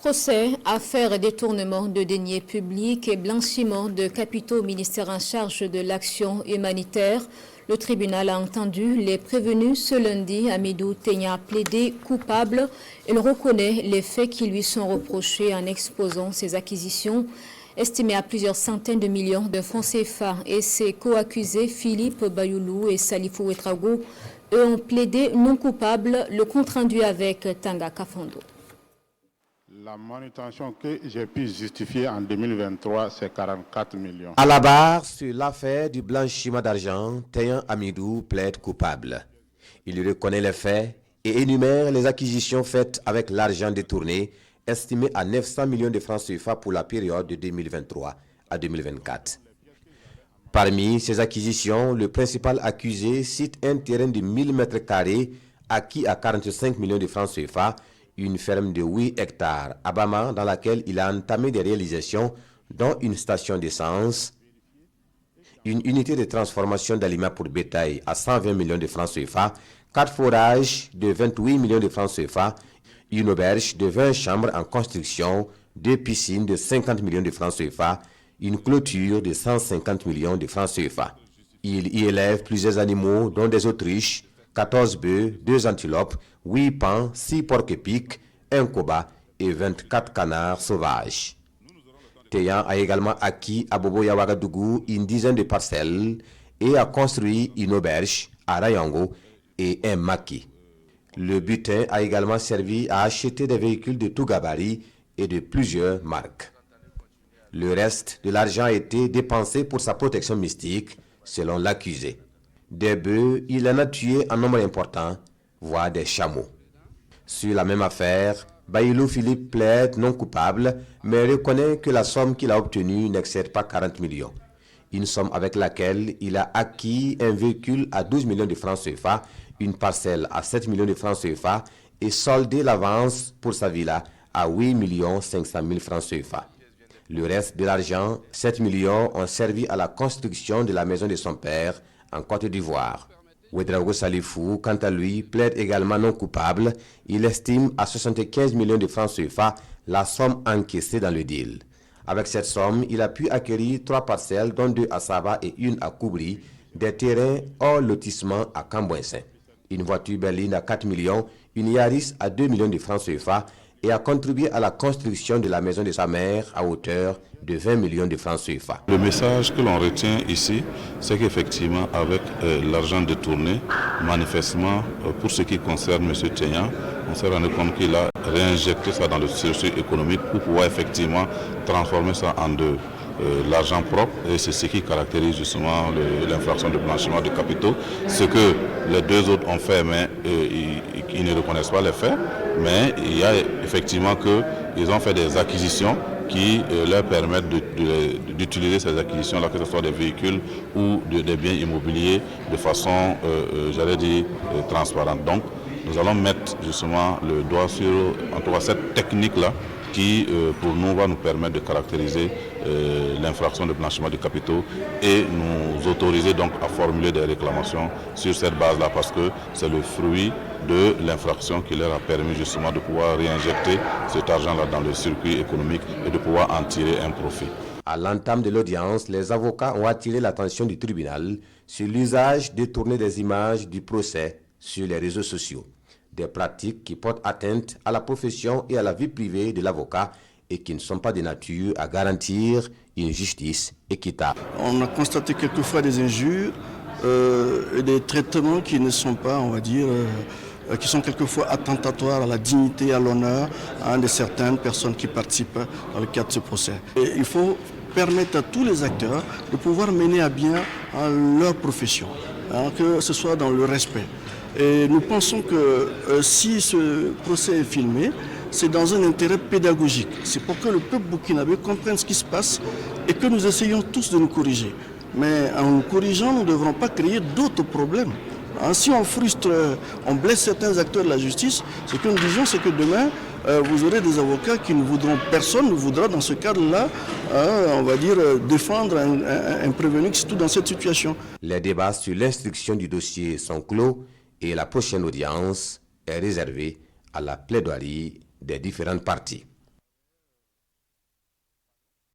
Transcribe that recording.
Procès, affaires détournement de deniers publics et blanchiment de capitaux au ministère en charge de l'action humanitaire. Le tribunal a entendu les prévenus ce lundi. Hamidou Tenya a plaidé coupable. Il reconnaît les faits qui lui sont reprochés en exposant ses acquisitions estimées à plusieurs centaines de millions de francs CFA. Et ses co-accusés Philippe Bayoulou et Salifou Ouedraogo, eux ont plaidé non coupable. Le compte-rendu avec Tanga Kafando. La manutention que j'ai pu justifier en 2023, c'est 44 millions. À la barre, sur l'affaire du blanchiment d'argent, Tenya Hamidou plaide coupable. Il reconnaît les faits et énumère les acquisitions faites avec l'argent détourné, estimé à 900 millions de francs CFA pour la période de 2023 à 2024. Parmi ces acquisitions, le principal accusé cite un terrain de 1000 m² acquis à 45 millions de francs CFA, une ferme de 8 hectares à Bama dans laquelle il a entamé des réalisations dont une station d'essence, une unité de transformation d'aliments pour bétail à 120 millions de francs CFA, 4 forages de 28 millions de francs CFA, une auberge de 20 chambres en construction, 2 piscines de 50 millions de francs CFA, une clôture de 150 millions de francs CFA. Il y élève plusieurs animaux dont des autruches, 14 bœufs, 2 antilopes, 8 paons, 6 porcs-épics, 1 koba et 24 canards sauvages. Tenya a également acquis à Boboya Ouagadougou une dizaine de parcelles et a construit une auberge à Rayango et un maquis. Le butin a également servi à acheter des véhicules de tout gabarit et de plusieurs marques. Le reste de l'argent a été dépensé pour sa protection mystique, selon l'accusé. Des bœufs, il en a tué un nombre important, voire des chameaux. Sur la même affaire, Bayoulou Philippe plaide non coupable, mais reconnaît que la somme qu'il a obtenue n'excède pas 40 millions. Une somme avec laquelle il a acquis un véhicule à 12 millions de francs CFA, une parcelle à 7 millions de francs CFA et soldé l'avance pour sa villa à 8 500 000 francs CFA. Le reste de l'argent, 7 millions, ont servi à la construction de la maison de son père en Côte d'Ivoire. Ouedraogo Salifou, quant à lui, plaide également non coupable. Il estime à 75 millions de francs CFA la somme encaissée dans le deal. Avec cette somme, il a pu acquérir 3 parcelles, dont 2 à Saba et 1 à Koubri, des terrains hors lotissement à Cambouensin. Une voiture berline à 4 millions, une Yaris à 2 millions de francs CFA et a contribué à la construction de la maison de sa mère à hauteur de 20 millions de francs CFA. Le message que l'on retient ici, c'est qu'effectivement, avec l'argent détourné, manifestement, pour ce qui concerne M. Tenya, on s'est rendu compte qu'il a réinjecté ça dans le circuit économique pour pouvoir effectivement transformer ça en de l'argent propre, et c'est ce qui caractérise justement l'infraction de blanchiment de capitaux. Ce que les deux autres ont fait, mais ils ne reconnaissent pas les faits, mais il y a effectivement qu'ils ont fait des acquisitions qui leur permettent d'utiliser ces acquisitions-là, que ce soit des véhicules ou des biens immobiliers, de façon, j'allais dire, transparente. Donc, nous allons mettre justement le doigt sur, en tout cas, cette technique-là, qui, pour nous, va nous permettre de caractériser l'infraction de blanchiment de capitaux et nous autoriser donc à formuler des réclamations sur cette base-là, parce que c'est le fruit de l'infraction qui leur a permis justement de pouvoir réinjecter cet argent-là dans le circuit économique et de pouvoir en tirer un profit. À l'entame de l'audience, les avocats ont attiré l'attention du tribunal sur l'usage détourné des images du procès sur les réseaux sociaux. Des pratiques qui portent atteinte à la profession et à la vie privée de l'avocat et qui ne sont pas de nature à garantir une justice équitable. On a constaté quelquefois des injures et des traitements qui ne sont pas, on va dire, qui sont quelquefois attentatoires à la dignité, à l'honneur de certaines personnes qui participent dans le cadre de ce procès. Et il faut permettre à tous les acteurs de pouvoir mener à bien leur profession, que ce soit dans le respect. Et nous pensons que si ce procès est filmé, c'est dans un intérêt pédagogique. C'est pour que le peuple burkinabé comprenne ce qui se passe et que nous essayons tous de nous corriger. Mais en nous corrigeant, nous ne devrons pas créer d'autres problèmes. Si on frustre, on blesse certains acteurs de la justice, ce que nous disons, c'est que demain, vous aurez des avocats qui ne voudront, personne ne voudra dans ce cadre-là, on va dire, défendre un prévenu, surtout dans cette situation. Les débats sur l'instruction du dossier sont clos et la prochaine audience est réservée à la plaidoirie des différentes parties.